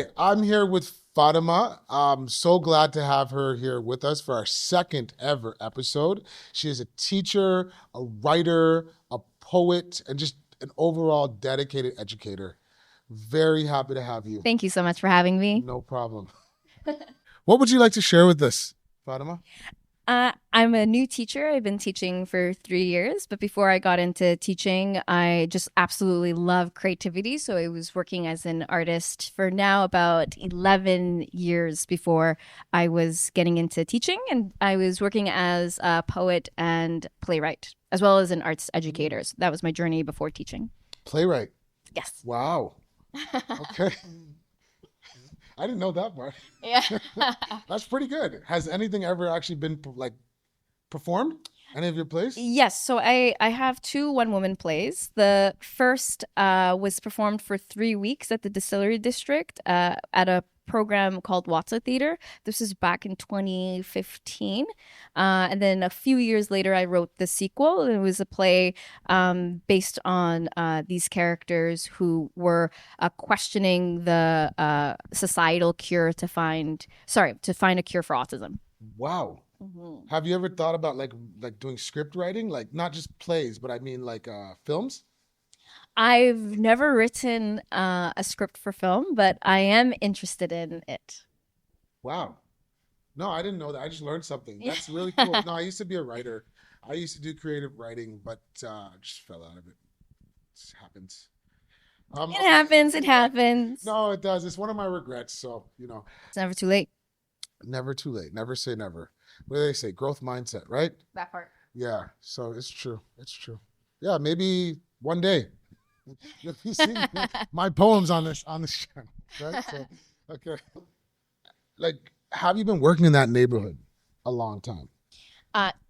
Okay, I'm here with Faduma. I'm so glad to have her here with us for our second ever episode. She is a teacher, a writer, a poet, and just an overall dedicated educator. Very happy to have you. Thank you so much for having me. No problem. What would you like to share with us, Faduma? I'm a new teacher. I've been teaching for 3 years, but before I got into teaching, I just absolutely love creativity. So I was working as an artist for now about 11 years before I was getting into teaching. And I was working as a poet and playwright, as well as an arts educator. So that was my journey before teaching. Playwright. Yes. Wow. Okay. I didn't know that part. Yeah. That's pretty good. Has anything ever actually been like performed? Any of your plays? Yes, so I have two one-woman plays. The first was performed for 3 weeks at the Distillery District at a program called Watsa Theater. This is back in 2015. And then a few years later, I wrote the sequel. It was a play based on these characters who were questioning the societal cure to find a cure for autism. Wow. Have you ever thought about like doing script writing, like not just plays, but I mean like films? I've never written a script for film, but I am interested in it. Wow. No, I didn't know that. I just learned something. That's really cool. No, I used to be a writer. I used to do creative writing, but I just fell out of it. It happens. It happens. It happens. No, it does. It's one of my regrets. So, It's never too late. never too late. Never say never. What do they say? Growth mindset, right? That part. Yeah. So it's true. It's true. Yeah, maybe one day. You'll be seeing my poems on this channel, right? So, okay. Like, have you been working in that neighborhood a long time?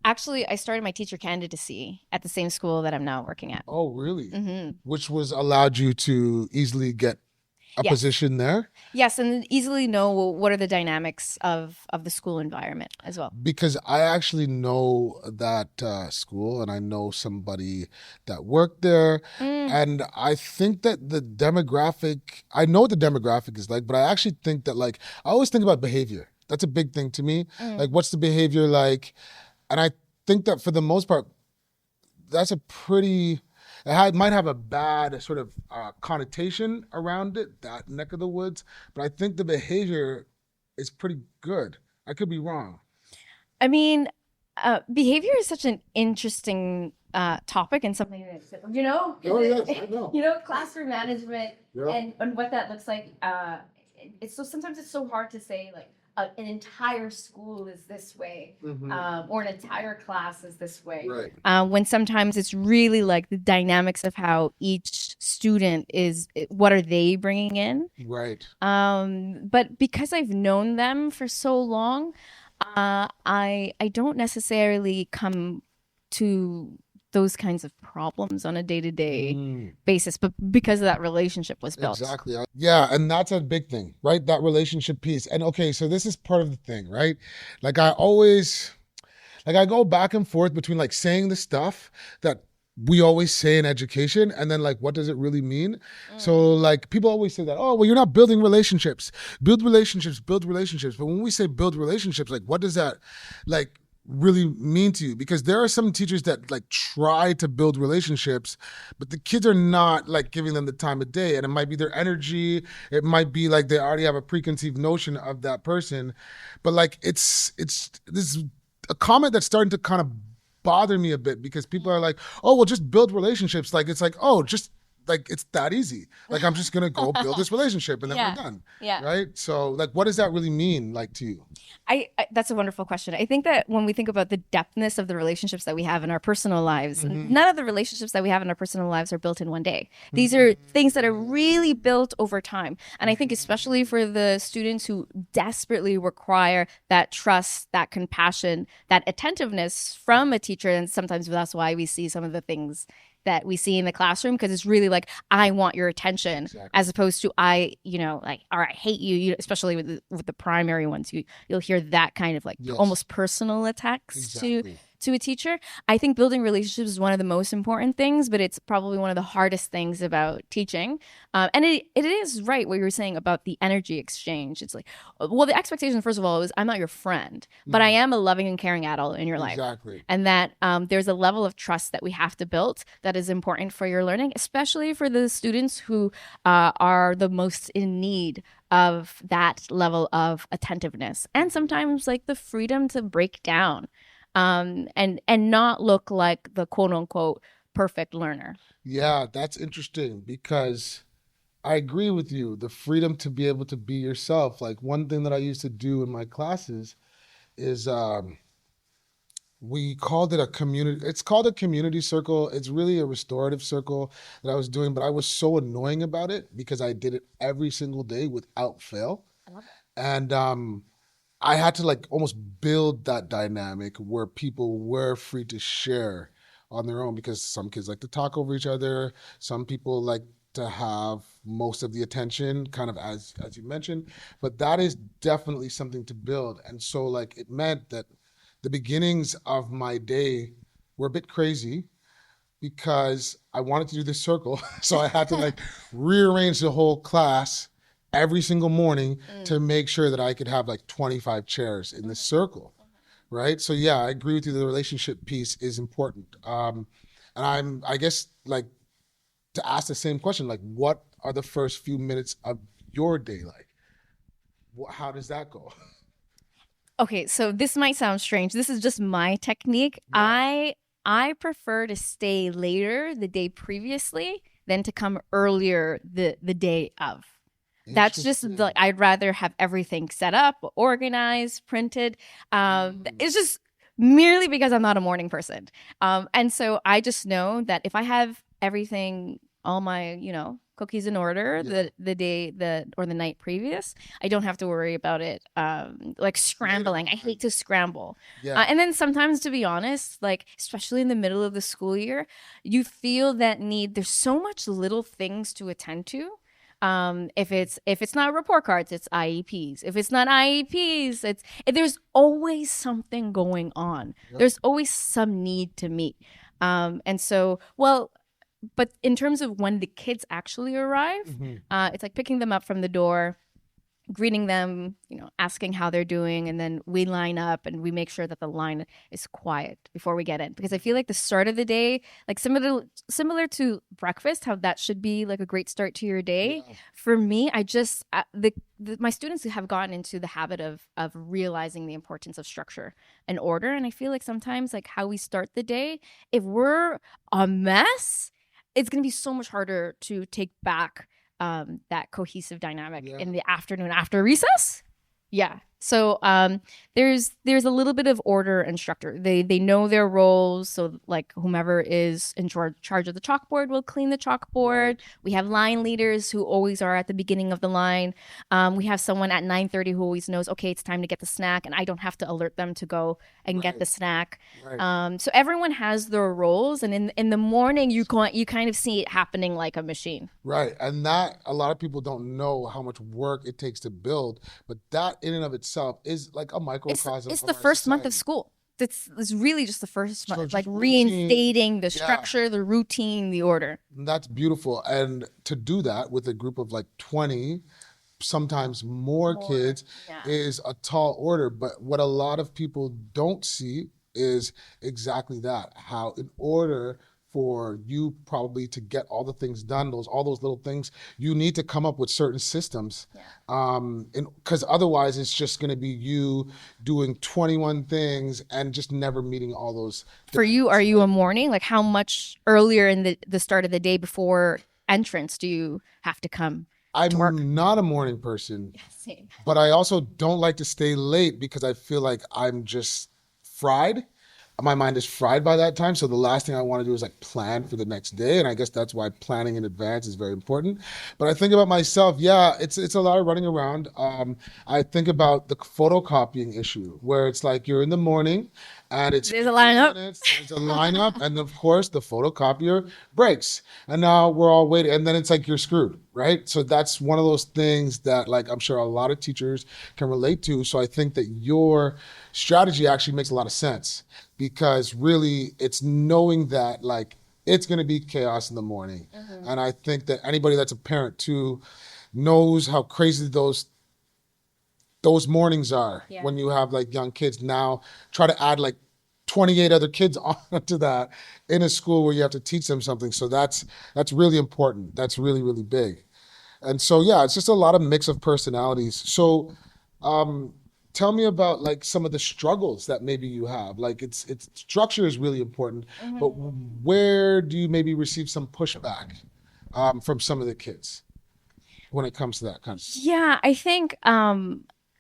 Actually, I started my teacher candidacy at the same school that I'm now working at. Oh, really? Hmm. Which was allowed you to easily get a Yes. position there? Yes, and easily know what are the dynamics of the school environment as well. Because I actually know that school and I know somebody that worked there. And I think that I know what the demographic is like, but I actually think that like, I always think about behavior. That's a big thing to me. Like, what's the behavior like? And I think that for the most part, that's a pretty, might have a bad sort of connotation around it, that neck of the woods. But I think the behavior is pretty good. I could be wrong. I mean, behavior is such an interesting topic and something that, Oh, yes, I know. classroom management Yeah. and what that looks like. Sometimes it's so hard to say like an entire school is this way, or an entire class is this way. Right. When sometimes it's really like the dynamics of how each student is, what are they bringing in? Right. But because I've known them for so long, I don't necessarily come to those kinds of problems on a day-to-day basis, but because of that relationship was built. Exactly. Yeah, and that's a big thing, right? That relationship piece. And okay, so this is part of the thing, right? Like I go back and forth between like saying the stuff that we always say in education and then like what does it really mean? So like people always say that, oh, well, you're not building relationships. Build relationships, build relationships. But when we say build relationships, like what does that like really mean to you? Because there are some teachers that like try to build relationships, but the kids are not like giving them the time of day. And it might be their energy. It might be like they already have a preconceived notion of that person. But like it's this is a comment that's starting to kind of bother me a bit because people are like, oh, well, just build relationships. Like it's like, oh, just like it's that easy. Like I'm just gonna go build this relationship and then we're done. Yeah. Right. So like what does that really mean like to you? I that's a wonderful question. I think that when we think about the depthness of the relationships that we have in our personal lives, none of the relationships that we have in our personal lives are built in one day. These are things that are really built over time. And I think especially for the students who desperately require that trust, that compassion, that attentiveness from a teacher, and sometimes that's why we see some of the things that we see in the classroom, because it's really like, I want your attention, as opposed to or I hate you, especially with the primary ones. You'll hear that kind of like almost personal attacks to a teacher. I think building relationships is one of the most important things, but it's probably one of the hardest things about teaching. And it is right what you were saying about the energy exchange. It's like, well, the expectation, first of all, is I'm not your friend, but I am a loving and caring adult in your life. Exactly. And that there's a level of trust that we have to build that is important for your learning, especially for the students who are the most in need of that level of attentiveness and sometimes like the freedom to break down and not look like the quote unquote perfect learner. Yeah, that's interesting because I agree with you. The freedom to be able to be yourself. Like one thing that I used to do in my classes is we called it a community. It's called a community circle. It's really a restorative circle that I was doing, but I was so annoying about it because I did it every single day without fail. I love And I had to like almost build that dynamic where people were free to share on their own because some kids like to talk over each other. Some people like to have most of the attention, kind of as you mentioned. But that is definitely something to build. And so like it meant that the beginnings of my day were a bit crazy because I wanted to do this circle. So I had to like rearrange the whole class every single morning to make sure that I could have like 25 chairs in this circle. Right. So yeah, I agree with you. The relationship piece is important. And I guess like to ask the same question, like what are the first few minutes of your day like? How does that go? Okay, so this might sound strange. This is just my technique. Yeah. I prefer to stay later the day previously than to come earlier the day of. That's just like Interesting. I'd rather have everything set up, organized, printed. It's just merely because I'm not a morning person. And so I just know that if I have everything, all my, cookies in order Yeah. the day or the night previous, I don't have to worry about it like Later scrambling. I on. hate to scramble. Yeah. And then sometimes, to be honest, like especially in the middle of the school year, you feel that need. There's so much little things to attend to. If it's not report cards, it's IEPs. If it's not IEPs, there's always something going on. Yep. There's always some need to meet. And so, well, but in terms of when the kids actually arrive, Mhm. it's like picking them up from the door, greeting them, asking how they're doing, and then we line up and we make sure that the line is quiet before we get in. Because I feel like the start of the day, like similar to breakfast, how that should be like a great start to your day. Yeah. For me, I just my students have gotten into the habit of realizing the importance of structure and order, and I feel like sometimes like how we start the day, if we're a mess, it's going to be so much harder to take back that cohesive dynamic Yeah. in the afternoon after recess. Yeah. So there's a little bit of order and structure. They know their roles. So like whomever is in charge of the chalkboard will clean the chalkboard. Right. We have line leaders who always are at the beginning of the line. We have someone at 9:30 who always knows, okay, it's time to get the snack, and I don't have to alert them to go and get Right. the snack. Right. So everyone has their roles, and in the morning you kind of see it happening like a machine. Right. And that a lot of people don't know how much work it takes to build, but that in and of itself is like a microcosm It's of the our first month of society. school. It's really just the first So month, like just routine, reinstating the yeah, structure, the routine, the order. that's beautiful. And to do that with a group of like 20, sometimes more More, kids yeah. is a tall order. But what a lot of people don't see is exactly that, how in order for you probably to get all the things done, all those little things, you need to come up with certain systems. Yeah. And because otherwise it's just going to be you doing 21 things and just never meeting all those For you, are you a morning? Like how much earlier in the start of the day before entrance do you have to come to work? I'm not a morning person, Same. but I also don't like to stay late because I feel like I'm just fried. My mind is fried by that time. So the last thing I want to do is like plan for the next day. And I guess that's why planning in advance is very important. But I think about myself, yeah, it's a lot of running around. I think about the photocopying issue where it's like you're in the morning and it's There's a 15 lineup. minutes, there's a lineup, and of course the photocopier breaks. And now we're all waiting, and then it's like you're screwed, right? So that's one of those things that like I'm sure a lot of teachers can relate to. So I think that your strategy actually makes a lot of sense because really it's knowing that like it's going to be chaos in the morning. And I think that anybody that's a parent too knows how crazy those mornings are Yeah. when you have like young kids. Now try to add like 28 other kids onto that in a school where you have to teach them something. So that's really important. That's really, really big. And so yeah, it's just a lot of mix of personalities. So tell me about like some of the struggles that maybe you have. Like it's structure is really important, but where do you maybe receive some pushback from some of the kids when it comes to that kind of stuff? Yeah, I think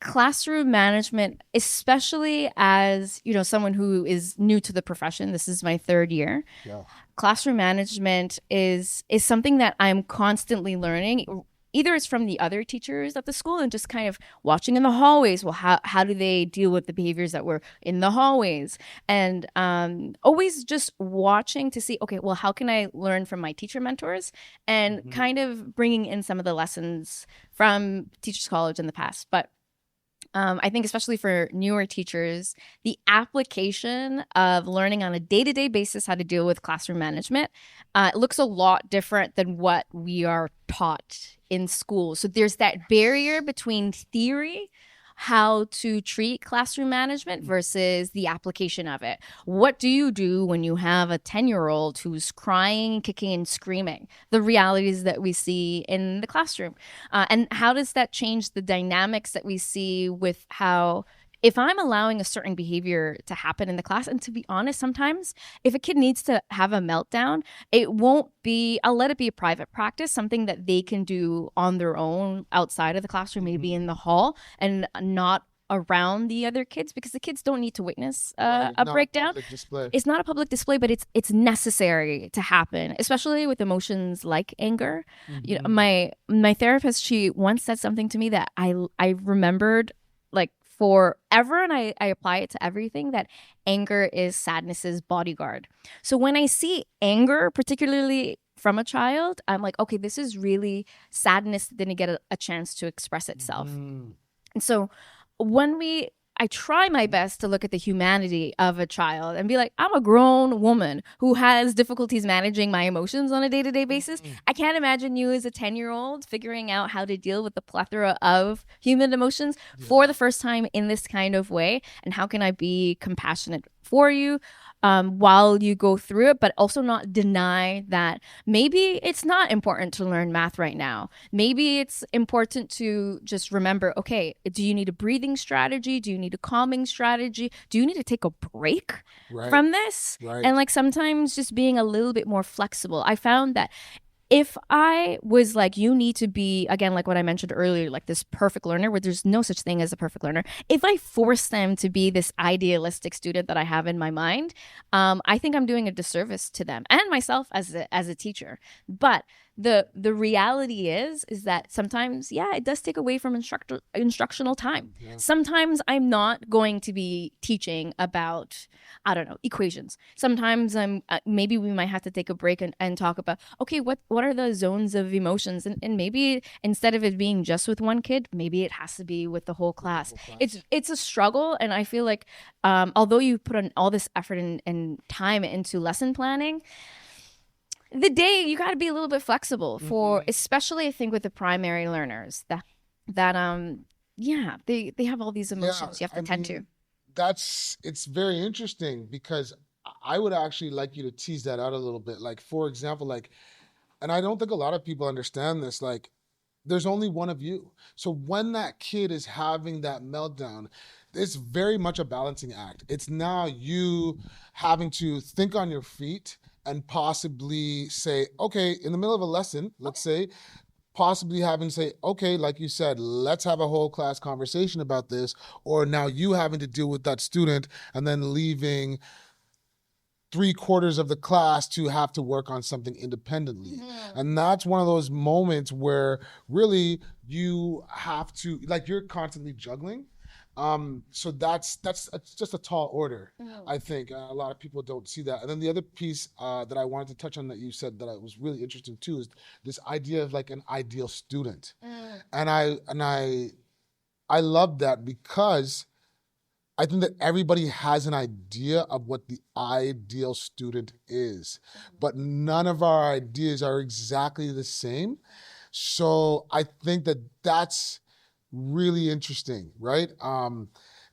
classroom management, especially as, someone who is new to the profession, this is my third year. Yeah. Classroom management is something that I'm constantly learning. Either it's from the other teachers at the school and just kind of watching in the hallways. Well, how do they deal with the behaviors that were in the hallways? And always just watching to see, okay, well, how can I learn from my teacher mentors and kind of bringing in some of the lessons from Teachers College in the past. But I think especially for newer teachers, the application of learning on a day-to-day basis how to deal with classroom management looks a lot different than what we are taught in school. So there's that barrier between theory, how to treat classroom management versus the application of it. What do you do when you have a 10-year-old who's crying, kicking, and screaming? The realities that we see in the classroom. And how does that change the dynamics that we see with how, if I'm allowing a certain behavior to happen in the class, and to be honest, sometimes if a kid needs to have a meltdown, I'll let it be a private practice, something that they can do on their own outside of the classroom, maybe in the hall and not around the other kids, because the kids don't need to witness a breakdown. It's not a public display, but it's necessary to happen, especially with emotions like anger. My therapist, she once said something to me that I remembered like forever, and I apply it to everything, that anger is sadness's bodyguard. So when I see anger, particularly from a child, I'm like, okay, this is really sadness that didn't get a chance to express itself. And so I try my best to look at the humanity of a child and be like, I'm a grown woman who has difficulties managing my emotions on a day-to-day basis. I can't imagine you as a 10-year-old figuring out how to deal with the plethora of human emotions for the first time in this kind of way. And how can I be compassionate for you while you go through it, but also not deny that maybe it's not important to learn math right now. Maybe it's important to just remember, okay, do you need a breathing strategy? Do you need a calming strategy? Do you need to take a break from this? And like sometimes just being a little bit more flexible. I found that if I was like, you need to be, again, like what I mentioned earlier, like this perfect learner, where there's no such thing as a perfect learner. If I force them to be this idealistic student that I have in my mind, I think I'm doing a disservice to them and myself as a teacher. But the reality is that sometimes, it does take away from instructional time. Sometimes I'm not going to be teaching about, I don't know, equations. Sometimes maybe we might have to take a break and talk about, okay, what are the zones of emotions? And maybe instead of it being just with one kid, maybe it has to be with the whole class. It's a struggle. And I feel like although you put on all this effort and time into lesson planning, the day you got to be a little bit flexible for, especially I think with the primary learners that they have all these emotions you have to tend to. It's very interesting because I would actually like you to tease that out a little bit. Like, for example, like, and I don't think a lot of people understand this, like, there's only one of you. So when that kid is having that meltdown, it's very much a balancing act. It's now you having to think on your feet and possibly say, okay, in the middle of a lesson, let's say, possibly having to say, okay, like you said, let's have a whole class conversation about this, or now you having to deal with that student and then leaving 3/4 of the class to have to work on something independently. And that's one of those moments where really you have to, like, you're constantly juggling. So that's just a tall order. I think a lot of people don't see that. And then the other piece that I wanted to touch on that you said that I was really interesting too is this idea of like an ideal student. And I love that because I think that everybody has an idea of what the ideal student is, but none of our ideas are exactly the same. So I think that that's really interesting, right?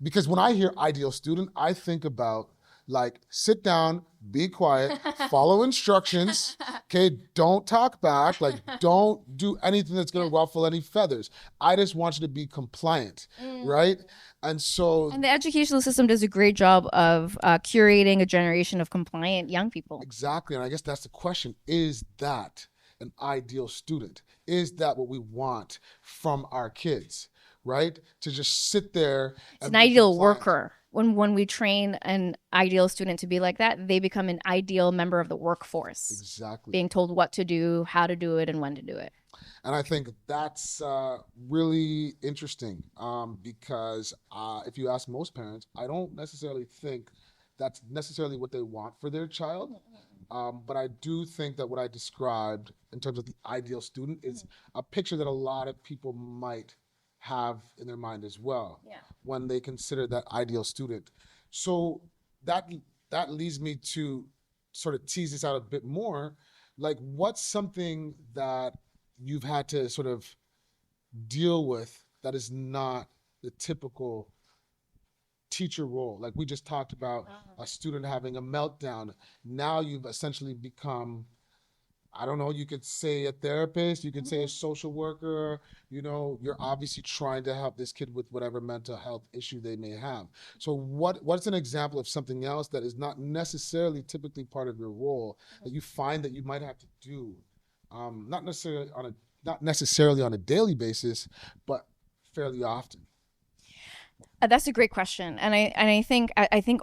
Because when I hear ideal student, I think about like sit down, be quiet, follow instructions, okay? Don't talk back, like don't do anything that's gonna ruffle any feathers. I just want you to be compliant, right? And so And the educational system does a great job of curating a generation of compliant young people. exactly, and I guess that's the question: is that an ideal student? Is that what we want from our kids? Right? To just sit there It's and an be ideal compliant. worker. When we train an ideal student to be like that, they become an ideal member of the workforce, Exactly. being told what to do, how to do it, and when to do it. And I think that's really interesting because if you ask most parents, I don't necessarily think that's necessarily what they want for their child. But I do think that what I described in terms of the ideal student is a picture that a lot of people might have in their mind as well Yeah. when they consider that ideal student. So that that leads me to sort of tease this out a bit more. Like, what's something that you've had to sort of deal with that is not the typical teacher role? Like we just talked about a student having a meltdown. Now you've essentially become, I don't know, you could say a therapist, you could say a social worker, you're obviously trying to help this kid with whatever mental health issue they may have. So what's an example of something else that is not necessarily typically part of your role that you find that you might have to do, not necessarily on a daily basis, but fairly often? That's a great question, and I think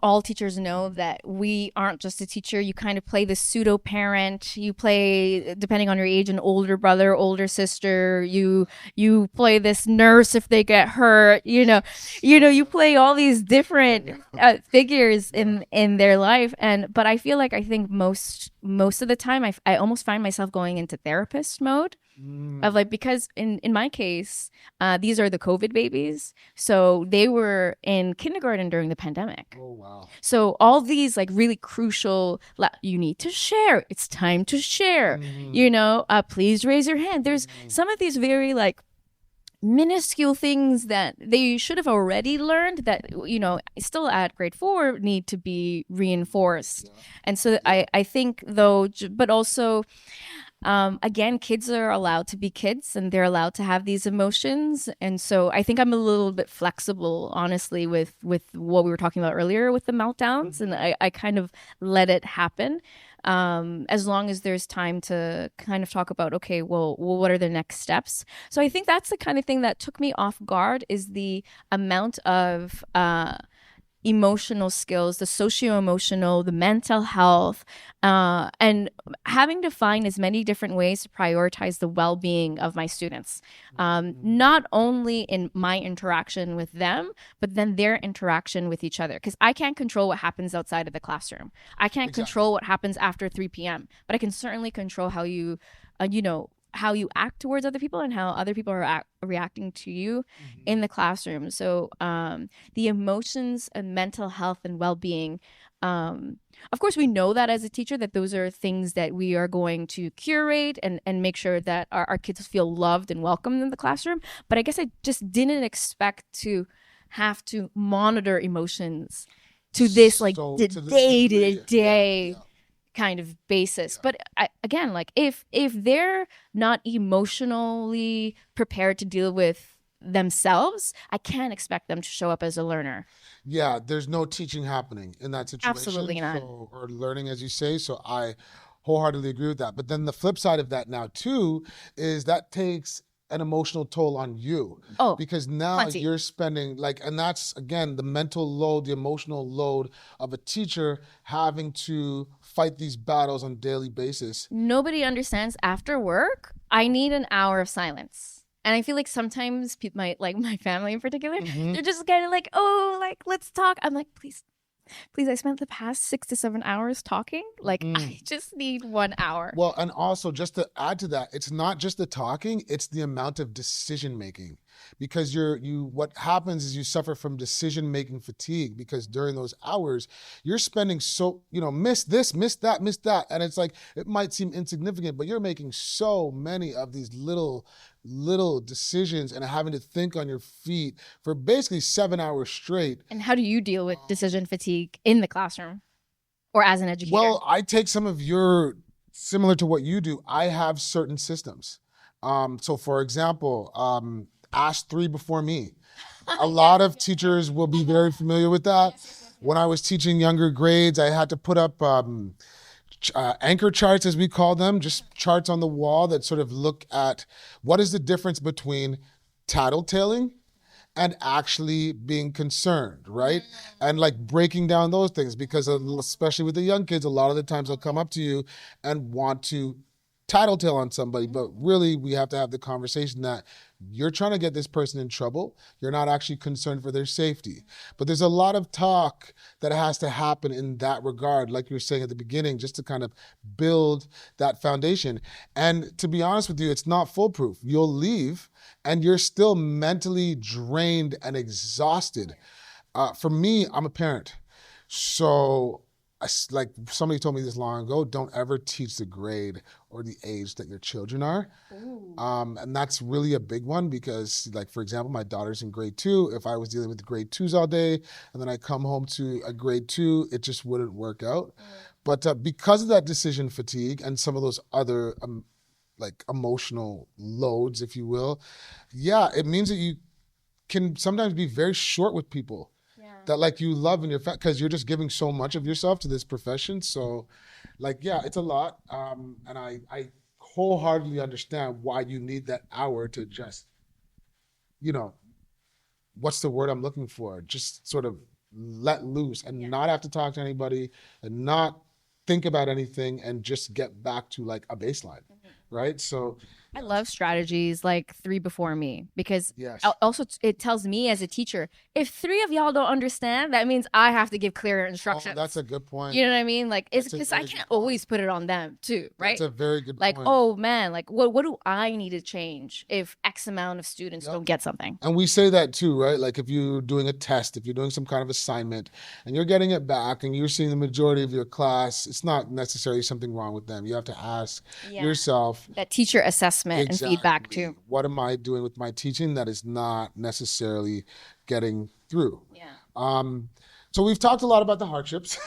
all teachers know that we aren't just a teacher. You kind of play the pseudo parent. You play, depending on your age, an older brother, older sister. You play this nurse if they get hurt. You play all these different figures in their life, but I think most of the time I almost find myself going into therapist mode. Of like, because in my case, these are the COVID babies, so they were in kindergarten during the pandemic. Oh wow! So all these like really crucial, you need to share. It's time to share. Please raise your hand. There's some of these very like minuscule things that they should have already learned that still at grade 4 need to be reinforced. And so I think though, but also. Again, kids are allowed to be kids and they're allowed to have these emotions. And so I think I'm a little bit flexible, honestly, with what we were talking about earlier with the meltdowns. And I kind of let it happen as long as there's time to kind of talk about, okay, well, what are the next steps? So I think that's the kind of thing that took me off guard is the amount of emotional skills, the socio-emotional, the mental health, and having to find as many different ways to prioritize the well-being of my students. Not only in my interaction with them, but then their interaction with each other. Because I can't control what happens outside of the classroom. I can't control what happens after 3 p.m., but I can certainly control how you, how you act towards other people and how other people are reacting to you in the classroom. So the emotions and mental health and well-being, of course, we know that as a teacher that those are things that we are going to curate and make sure that our kids feel loved and welcomed in the classroom. But I guess I just didn't expect to have to monitor emotions to this like the day-to-day kind of basis. But again, like if they're not emotionally prepared to deal with themselves, I can't expect them to show up as a learner. Yeah, there's no teaching happening in that situation. Absolutely not. Or learning, as you say. So I wholeheartedly agree with that. But then the flip side of that now too is that takes an emotional toll on you. Oh, because now plenty. You're spending and that's again the mental load, the emotional load of a teacher having to fight these battles on a daily basis. Nobody understands after work, I need an hour of silence. And I feel like sometimes my family in particular, Mm-hmm. they're just kind of like, oh, like, let's talk. I'm like, please, I spent the past 6 to 7 hours talking. Like, I just need 1 hour. Well, and also just to add to that, it's not just the talking, it's the amount of decision making. Because what happens is you suffer from decision making fatigue because during those hours, you're spending miss this, miss that, miss that. And it's like it might seem insignificant, but you're making so many of these little decisions and having to think on your feet for basically 7 hours straight. And how do you deal with decision fatigue in the classroom or as an educator? Well, I take some of similar to what you do. I have certain systems. So for example, ask three before me. A lot of teachers will be very familiar with that. When I was teaching younger grades, I had to put up anchor charts, as we call them, just charts on the wall that sort of look at what is the difference between tattletaling and actually being concerned, right? And like breaking down those things, because especially with the young kids, a lot of the times they'll come up to you and want to tattletale on somebody, but really we have to have the conversation that you're trying to get this person in trouble. You're not actually concerned for their safety. But there's a lot of talk that has to happen in that regard, like you were saying at the beginning, just to kind of build that foundation. And to be honest with you, it's not foolproof. You'll leave and you're still mentally drained and exhausted. For me, I'm a parent. So like somebody told me this long ago, don't ever teach the grade or the age that your children are. And that's really a big one because, like, for example, my daughter's in grade 2. If I was dealing with grade 2s all day and then I come home to a grade 2, it just wouldn't work out. But because of that decision fatigue and some of those other like emotional loads, if you will, yeah, it means that you can sometimes be very short with people that like you love in your because you're just giving so much of yourself to this profession. So like, yeah, it's a lot. And I wholeheartedly understand why you need that hour to just, what's the word I'm looking for? Just sort of let loose and not have to talk to anybody and not think about anything and just get back to like a baseline. Right. So I love strategies like 3 before me because yes. Also it tells me as a teacher, if 3 of y'all don't understand, that means I have to give clear instructions. Oh, that's a good point. You know what I mean? Like, it's because I can't always put it on them too, right? That's a very good like, point. oh man, like what do I need to change if X amount of students don't get something? And we say that too, right? Like if you're doing a test, if you're doing some kind of assignment and you're getting it back and you're seeing the majority of your class, it's not necessarily something wrong with them. You have to ask yourself. That teacher assessment and feedback too. What am I doing with my teaching that is not necessarily getting through? Yeah. So we've talked a lot about the hardships,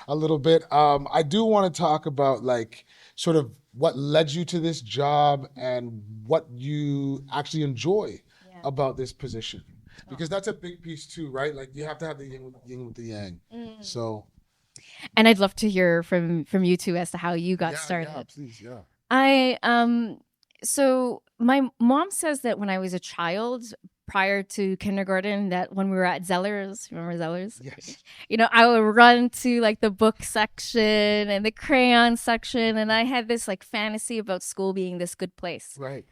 a little bit. I do want to talk about like sort of what led you to this job and what you actually enjoy about this position, because that's a big piece too, right? Like you have to have the yin with the yang. So, and I'd love to hear from you two as to how you got started. Yeah, please, yeah. So my mom says that when I was a child, prior to kindergarten, that when we were at Zellers, remember Zellers? Yes. I would run to like the book section and the crayon section, and I had this like fantasy about school being this good place. Right.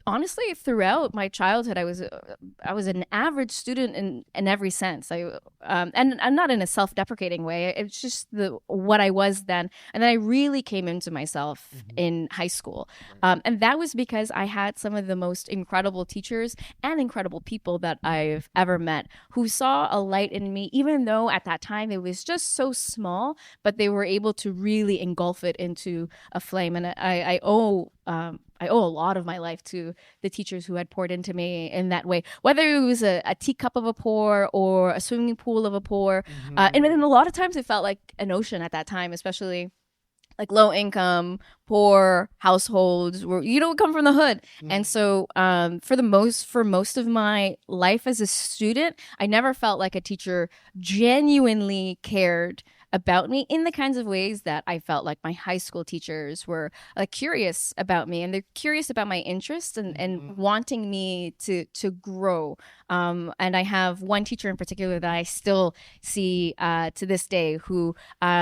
Honestly, throughout my childhood, I was an average student in every sense. And I'm not in a self-deprecating way. It's just what I was then, and then I really came into myself in high school, and that was because I had some of the most incredible teachers and incredible people that I've ever met who saw a light in me, even though at that time it was just so small, but they were able to really engulf it into a flame. And I owe a lot of my life to the teachers who had poured into me in that way, whether it was a teacup of a pour or a swimming pool of a pour. And then a lot of times it felt like an ocean at that time, especially like low income, poor households where you don't come from the hood. And so for most of my life as a student, I never felt like a teacher genuinely cared about me in the kinds of ways that I felt like my high school teachers were like curious about me, and they're curious about my interests and wanting me to grow. And I have one teacher in particular that I still see to this day, who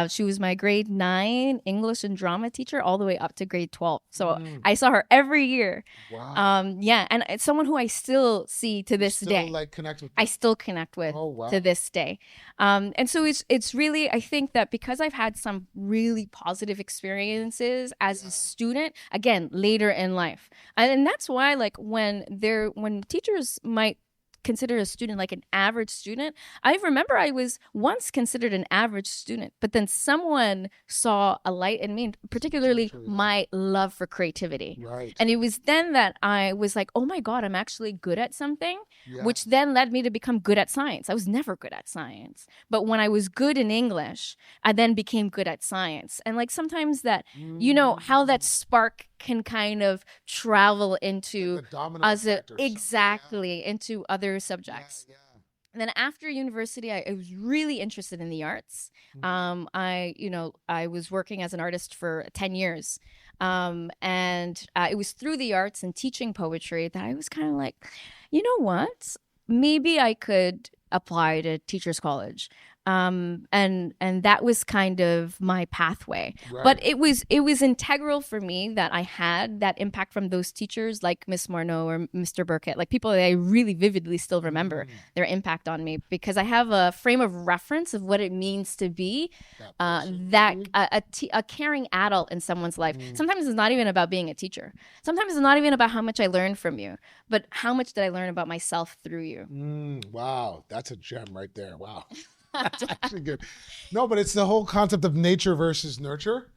she was my grade 9 English and drama teacher all the way up to grade 12. So I saw her every year. Wow. Yeah, and it's someone who I still see to this Still day. like connect with I them. still connect with Oh wow. to this day. And so it's really, I think that because I've had some really positive experiences as a student, again, later in life. And that's why like when teachers might consider a student like an average student, I remember I was once considered an average student, but then someone saw a light in me, particularly my love for creativity. Right. And it was then that I was like, oh my God, I'm actually good at something, which then led me to become good at science. I was never good at science. But when I was good in English, I then became good at science. And like sometimes that, you know, how that spark can kind of travel into The domino effect or something, exactly into other subjects. yeah. And then after university, I was really interested in the arts. I was working as an artist for 10 years. And it was through the arts and teaching poetry that I was kind of like, you know what? Maybe I could apply to teachers college. And that was kind of my pathway. Right. But it was integral for me that I had that impact from those teachers like Miss Morneau or Mr. Burkett, like people that I really vividly still remember their impact on me, because I have a frame of reference of what it means to be a caring adult in someone's life. Sometimes it's not even about being a teacher. Sometimes it's not even about how much I learned from you, but how much did I learn about myself through you. Wow, that's a gem right there. Wow. That's actually good. No, but it's the whole concept of nature versus nurture.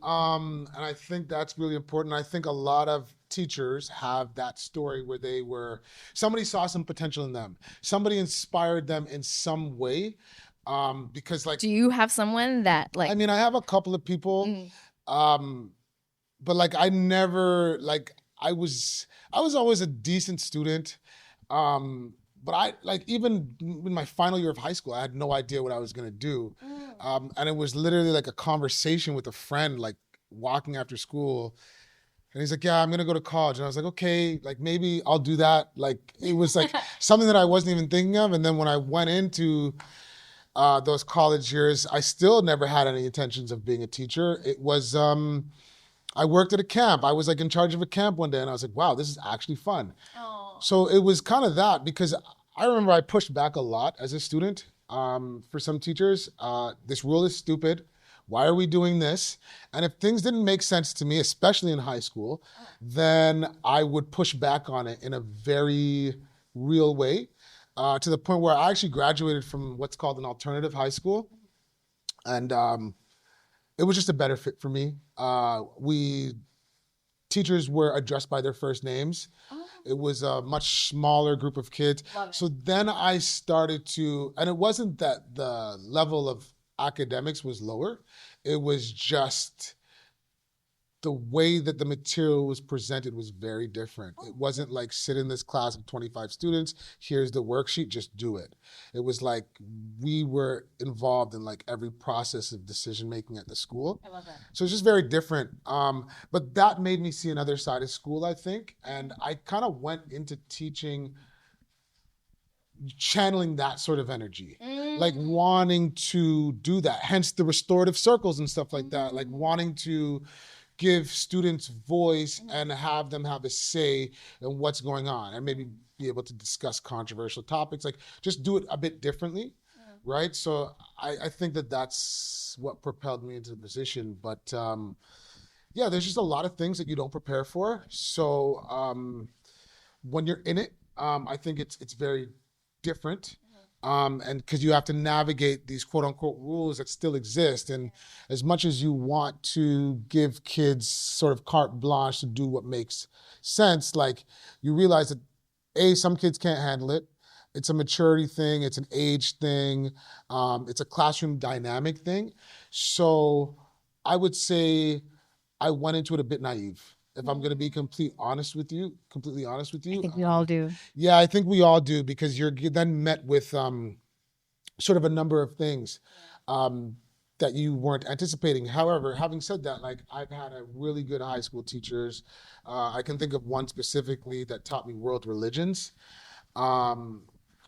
And I think that's really important. I think a lot of teachers have that story where somebody saw some potential in them. Somebody inspired them in some way. Because like, do you have someone that like, I mean, I have a couple of people, but like, I never, like, I was always a decent student. But I like even in my final year of high school, I had no idea what I was gonna do, and it was literally like a conversation with a friend, like walking after school, and he's like, "Yeah, I'm gonna go to college," and I was like, "Okay, like maybe I'll do that." Like it was like something that I wasn't even thinking of, and then when I went into those college years, I still never had any intentions of being a teacher. It was I worked at a camp. I was like in charge of a camp one day, and I was like, "Wow, this is actually fun." So it was kind of that, because I remember I pushed back a lot as a student for some teachers. This rule is stupid. Why are we doing this? And if things didn't make sense to me, especially in high school, then I would push back on it in a very real way, to the point where I actually graduated from what's called an alternative high school. And it was just a better fit for me. Teachers were addressed by their first names. It was a much smaller group of kids. So then I started to, and it wasn't that the level of academics was lower. It was just the way that the material was presented was very different. It wasn't like sit in this class of 25 students, here's the worksheet, just do it. It was like we were involved in like every process of decision making at the school. I love that. So it's just very different. But that made me see another side of school, I think. And I kind of went into teaching channeling that sort of energy, like wanting to do that. Hence the restorative circles and stuff like that, like wanting to give students voice and have them have a say in what's going on, and maybe be able to discuss controversial topics, like just do it a bit differently, right? So I think that that's what propelled me into the position. But yeah, there's just a lot of things that you don't prepare for. So when you're in it, I think it's very different. And because you have to navigate these quote unquote rules that still exist. And as much as you want to give kids sort of carte blanche to do what makes sense, like you realize that some kids can't handle it. It's a maturity thing, it's an age thing, it's a classroom dynamic thing. So I would say I went into it a bit naive. If I'm going to be completely honest with you. I think we all do. Yeah, I think we all do, because you're then met with sort of a number of things. that you weren't anticipating. However, having said that, like I've had a really good high school teachers. I can think of one specifically that taught me world religions. Um,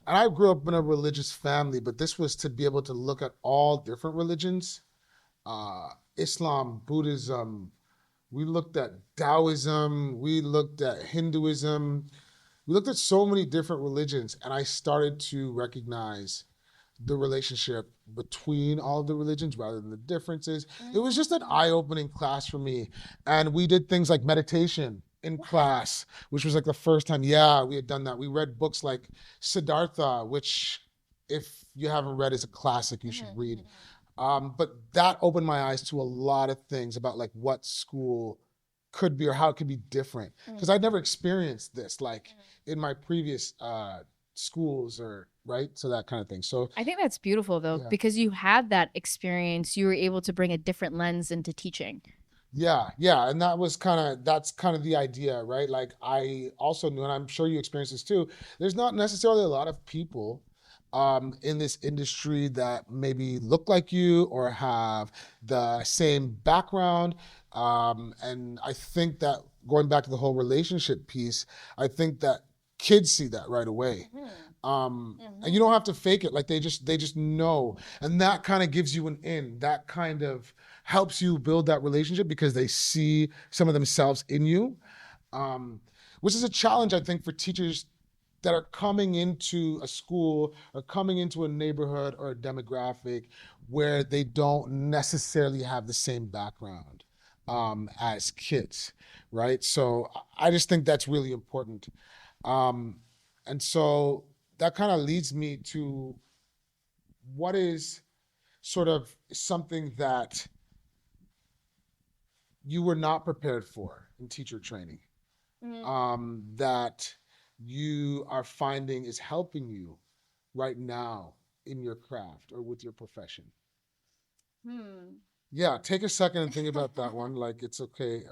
and I grew up in a religious family, but this was to be able to look at all different religions, Islam, Buddhism. We looked at Taoism. We looked at Hinduism. We looked at so many different religions, and I started to recognize the relationship between all the religions rather than the differences. It was just an eye-opening class for me. And we did things like meditation in class, which was like the first time, yeah, we had done that. We read books like Siddhartha, which if you haven't read is a classic you should read. But that opened my eyes to a lot of things about like what school could be or how it could be different. Because I'd never experienced this like in my previous schools or right. So that kind of thing. So I think that's beautiful though, because you had that experience, you were able to bring a different lens into teaching. Yeah. And that's kind of the idea, right? Like I also knew, and I'm sure you experienced this too, there's not necessarily a lot of people in this industry that maybe look like you or have the same background. And I think that going back to the whole relationship piece, I think that kids see that right away. And you don't have to fake it. Like they just know. And that kind of gives you an in. That kind of helps you build that relationship because they see some of themselves in you, which is a challenge, I think, for teachers that are coming into a school or coming into a neighborhood or a demographic where they don't necessarily have the same background as kids, right? So I just think that's really important. And so that kind of leads me to what is sort of something that you were not prepared for in teacher training, that you are finding is helping you right now in your craft or with your profession? Yeah, take a second and think about that one. Like it's okay.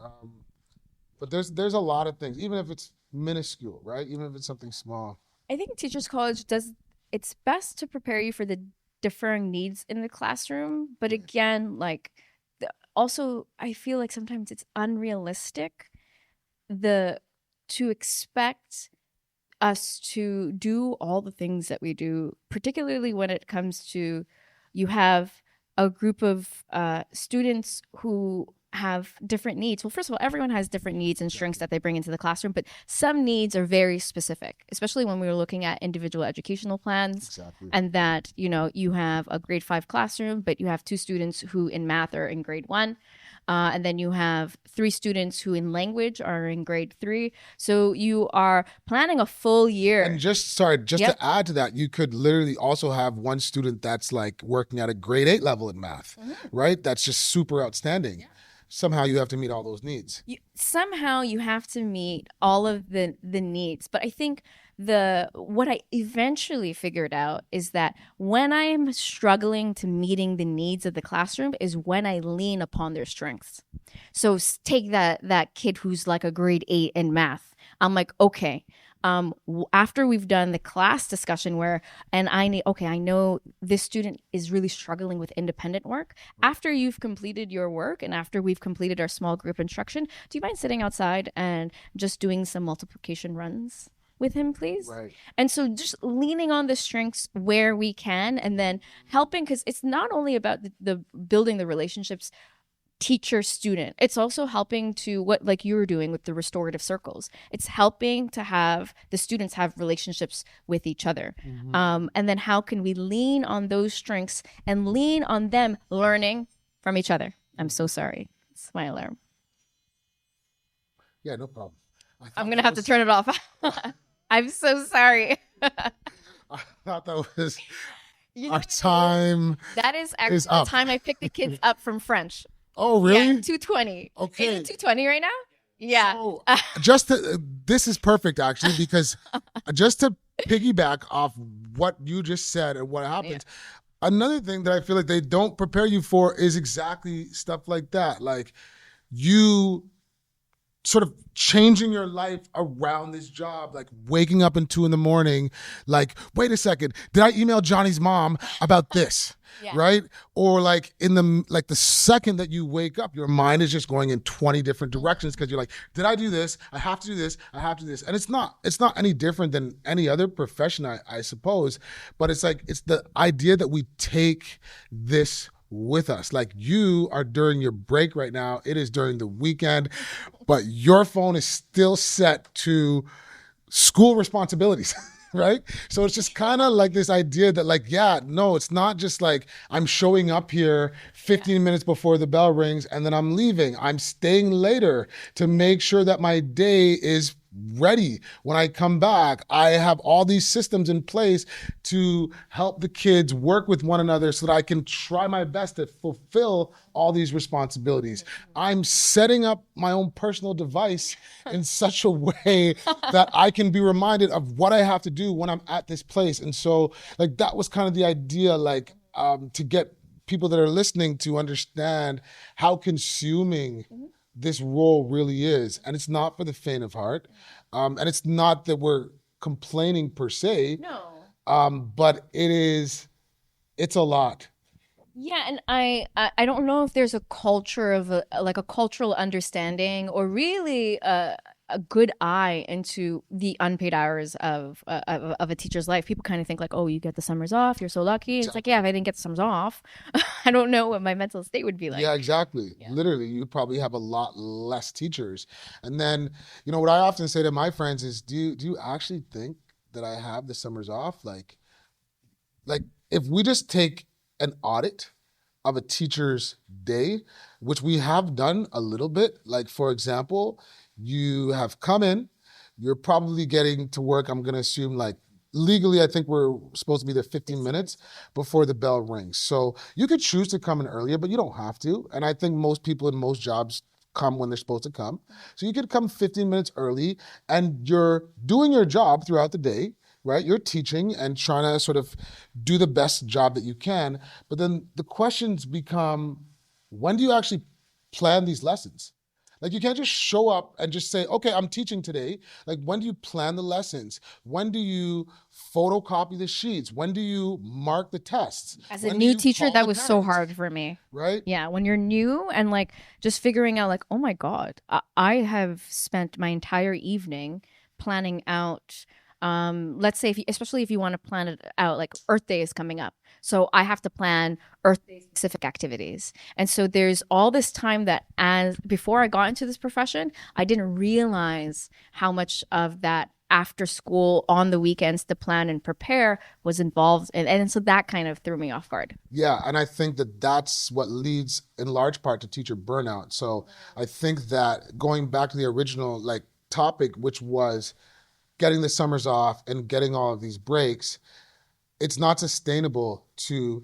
But there's a lot of things, even if it's minuscule, right? Even if it's something small. I think Teachers College does it's best to prepare you for the differing needs in the classroom. But again, like also I feel like sometimes it's unrealistic to expect us to do all the things that we do, particularly when it comes to you have a group of students who have different needs. Well, first of all, everyone has different needs and strengths that they bring into the classroom, but some needs are very specific, especially when we were looking at individual educational plans. Exactly. And that, you have a grade 5 classroom, but you have 2 students who in math are in grade 1. And then you have 3 students who in language are in grade 3. So you are planning a full year. And just to add to that, you could literally also have one student that's like working at a grade 8 level in math, right? That's just super outstanding. Yeah. Somehow you have to meet all those needs. Somehow you have to meet all of the needs. But I think what I eventually figured out is that when I am struggling to meeting the needs of the classroom is when I lean upon their strengths. So take that kid who's like a grade 8 in math. I'm like, okay, after we've done the class discussion I know this student is really struggling with independent work. After you've completed your work and after we've completed our small group instruction, do you mind sitting outside and just doing some multiplication runs with him, please? Right. And so just leaning on the strengths where we can and then helping, because it's not only about the building the relationships teacher student, it's also helping to what like you were doing with the restorative circles. It's helping to have the students have relationships with each other. And then how can we lean on those strengths and lean on them learning from each other? I'm so sorry, it's my alarm. Yeah, no problem. I'm gonna have to turn it off. I'm so sorry. I thought that was our time. That is actually the time I picked the kids up from French. Oh, really? Yeah, 2:20. Okay. Is it 2:20 right now? Yeah. So, this is perfect, actually, because just to piggyback off what you just said and what happens, another thing that I feel like they don't prepare you for is exactly stuff like that. Like, you sort of changing your life around this job, like waking up at 2 a.m, like, wait a second, did I email Johnny's mom about this? Yeah. Right? Or like the second that you wake up, your mind is just going in 20 different directions because you're like, did I do this? I have to do this. I have to do this. And it's not any different than any other profession, I suppose. But it's like, it's the idea that we take this with us. Like, you are during your break right now. It is during the weekend, but your phone is still set to school responsibilities. Right? So it's just kind of like this idea that, like, yeah, no, it's not just like I'm showing up here 15 minutes before the bell rings and then I'm leaving. I'm staying later to make sure that my day is ready. When I come back, I have all these systems in place to help the kids work with one another so that I can try my best to fulfill all these responsibilities. I'm setting up my own personal device in such a way that I can be reminded of what I have to do when I'm at this place. And so, like, that was kind of the idea, like, to get people that are listening to understand how consuming this role really is. And it's not for the faint of heart. And it's not that we're complaining per se. No. But it's a lot. Yeah, and I don't know if there's a culture of like a cultural understanding or really a good eye into the unpaid hours of a teacher's life. People kind of think like, oh, you get the summers off, you're so lucky. It's like, yeah, if I didn't get the summers off, I don't know what my mental state would be like. Yeah, exactly. Yeah. Literally, you probably have a lot less teachers. And then, what I often say to my friends is, do you actually think that I have the summers off? Like if we just take an audit of a teacher's day, which we have done a little bit. Like, for example, you have come in, you're probably getting to work, I'm going to assume, like, legally, I think we're supposed to be there 15 minutes before the bell rings. So you could choose to come in earlier, but you don't have to. And I think most people in most jobs come when they're supposed to come. So you could come 15 minutes early and you're doing your job throughout the day, right? You're teaching and trying to sort of do the best job that you can. But then the questions become, when do you actually plan these lessons? Like, you can't just show up and just say, okay, I'm teaching today. Like, when do you plan the lessons? When do you photocopy the sheets? When do you mark the tests? As a new teacher, that was so hard for me. Right? Yeah, when you're new and like just figuring out like, oh my God, I have spent my entire evening planning out, let's say, especially if you want to plan it out, like Earth Day is coming up. So I have to plan Earth Day specific activities. And so there's all this time that before I got into this profession, I didn't realize how much of that after school on the weekends to plan and prepare was involved. And so that kind of threw me off guard. Yeah. And I think that that's what leads in large part to teacher burnout. So I think that going back to the original like topic, which was getting the summers off and getting all of these breaks, it's not sustainable to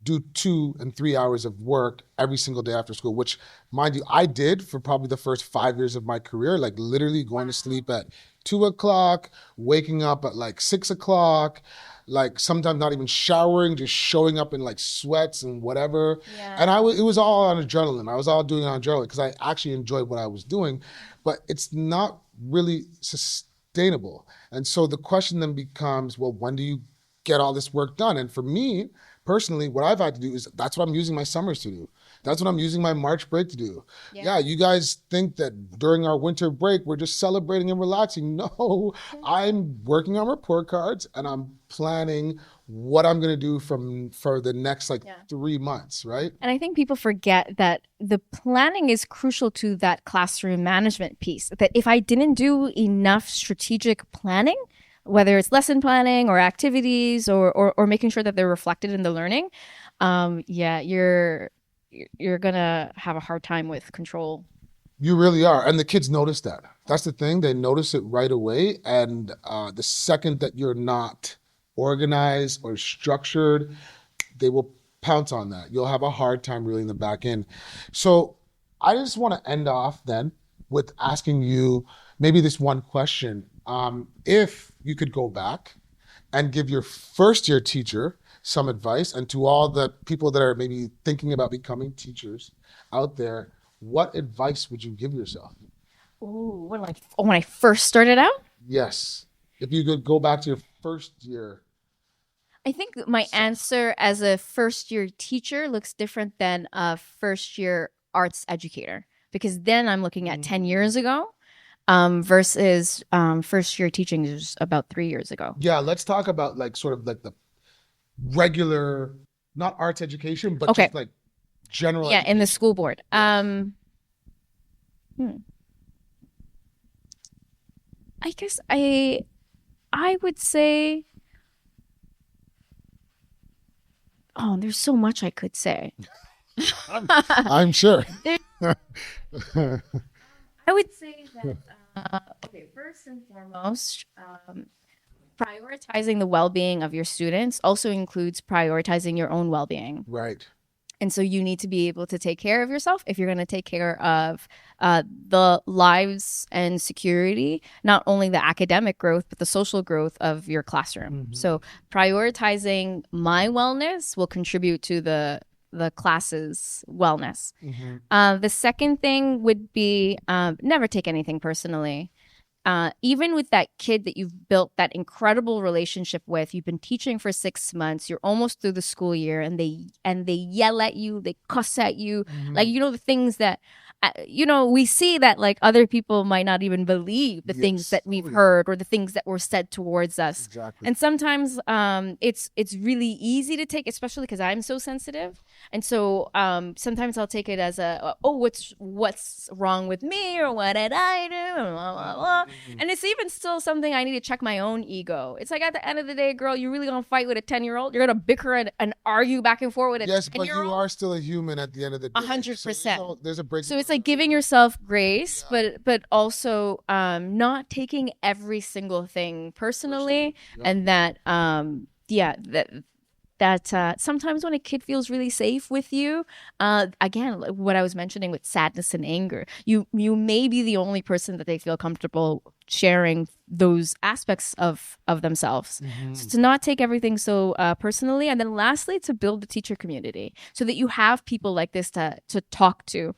do 2 and 3 hours of work every single day after school, which, mind you, I did for probably the first 5 years of my career, like literally going to sleep at 2 o'clock, waking up at like 6 o'clock, like sometimes not even showering, just showing up in like sweats and whatever. Yeah. And it was all on adrenaline. I was all doing it on adrenaline because I actually enjoyed what I was doing, but it's not really sustainable. And so the question then becomes, well, when do you get all this work done? And for me personally, what I've had to do is that's what I'm using my summers to do. That's what I'm using my March break to do. Yeah, you guys think that during our winter break, we're just celebrating and relaxing. No, I'm working on report cards and I'm planning what I'm going to do for the next 3 months, right? And I think people forget that the planning is crucial to that classroom management piece. That if I didn't do enough strategic planning, whether it's lesson planning or activities or making sure that they're reflected in the learning, you're gonna have a hard time with control. You really are. And the kids notice that. That's the thing. They notice it right away. And the second that you're not organized or structured, they will pounce on that. You'll have a hard time reeling them back in. So I just want to end off then with asking you maybe this one question. If you could go back and give your first year teacher some advice, and to all the people that are maybe thinking about becoming teachers out there, what advice would you give yourself? Ooh, when I first started out, Yes. If you could go back to your first year. I think that my answer as a first year teacher looks different than a first year arts educator, because then I'm looking at 10 years ago, versus first year teaching is about 3 years ago. Yeah, let's talk about like sort of like the regular, not arts education, but Okay. just like general Yeah, in the education. school board. I guess I would say, oh, there's so much I could say. I'm sure. I would say that, okay, first and foremost, prioritizing the well-being of your students also includes prioritizing your own well-being. Right. And so you need to be able to take care of yourself if you're going to take care of the lives and security, not only the academic growth, but the social growth of your classroom. So prioritizing my wellness will contribute to the class's wellness. The second thing would be, never take anything personally. Even with that kid that you've built that incredible relationship with, you've been teaching for 6 months, you're almost through the school year, and they yell at you, they cuss at you, like, the things that, we see that like other people might not even believe the things that we've heard or the things that were said towards us. Exactly. And sometimes it's really easy to take, especially because I'm so sensitive. And so sometimes I'll take it as what's wrong with me, or what did I do? Blah, blah, blah. And it's even still something I need to check my own ego. It's like, at the end of the day, girl, you're really gonna fight with a 10-year-old? You're gonna bicker and argue back and forth with a 10-year-old? Yes, but you are still a human at the end of the day. 100%. So there's a break. So it's like giving yourself grace, but also not taking every single thing personally, and that sometimes when a kid feels really safe with you, again, like what I was mentioning with sadness and anger, you may be the only person that they feel comfortable sharing those aspects of themselves. So to not take everything so personally. And then lastly, to build the teacher community so that you have people like this to talk to.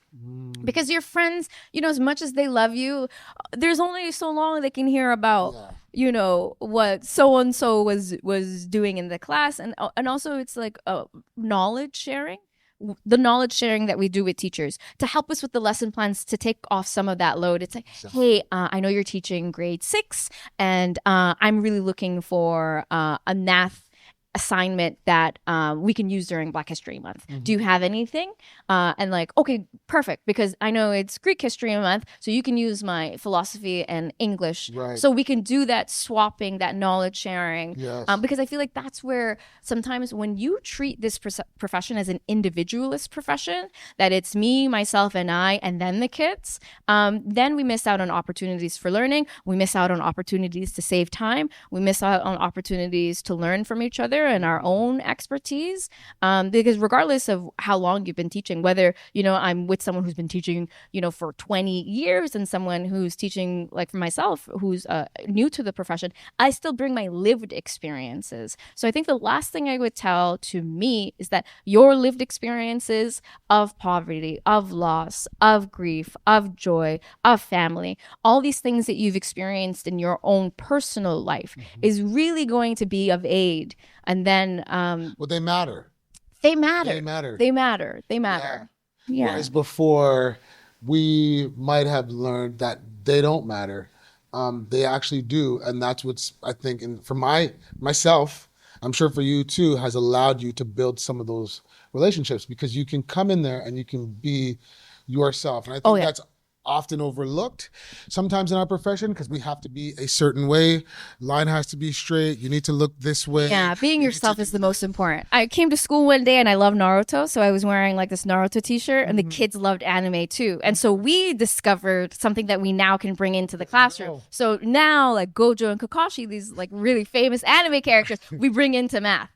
Because your friends, as much as they love you, there's only so long they can hear about what so and so was doing in the class. And also it's like knowledge sharing, the knowledge sharing that we do with teachers to help us with the lesson plans, to take off some of that load. It's like, hey, I know you're teaching grade 6, and I'm really looking for a math assignment that we can use during Black History Month. Do you have anything? And like, okay, perfect, because I know it's Greek History Month, so you can use my philosophy and English. Right. So we can do that swapping, that knowledge sharing. Yes. Because I feel like that's where sometimes when you treat this profession as an individualist profession, that it's me, myself, and I, and then the kids, then we miss out on opportunities for learning. We miss out on opportunities to save time. We miss out on opportunities to learn from each other and our own expertise, because regardless of how long you've been teaching, whether I'm with someone who's been teaching for 20 years and someone who's teaching, like for myself, who's new to the profession, I still bring my lived experiences. So I think the last thing I would tell to me is that your lived experiences of poverty, of loss, of grief, of joy, of family, all these things that you've experienced in your own personal life is really going to be of aid. And then well, they matter. They matter. They matter. They matter. They matter. Yeah. Whereas before, we might have learned that they don't matter. They actually do, and that's what's, I think, for myself, I'm sure for you too, has allowed you to build some of those relationships, because you can come in there and you can be yourself, and I think that's often overlooked sometimes in our profession, because we have to be a certain way. Line has to be straight. You need to look this way. Yeah, being yourself is the most important. I came to school one day and I love Naruto, so I was wearing like this Naruto t-shirt, and the kids loved anime too. And so we discovered something that we now can bring into the classroom. So now, like Gojo and Kakashi, these like really famous anime characters, we bring into math.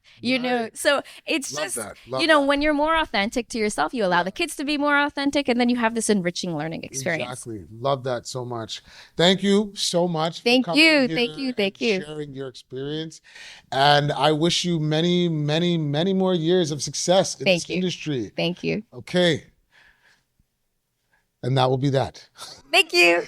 So it's Love just that. Love that. when you're more authentic to yourself, you allow the kids to be more authentic, and then you have this enriching learning experience. Exactly. Love that so much. Thank you so much. Thank for coming you. here Thank you. Thank and you. sharing your experience. And I wish you many, many, many more years of success in this industry. Thank you. Okay. And that will be that. Thank you.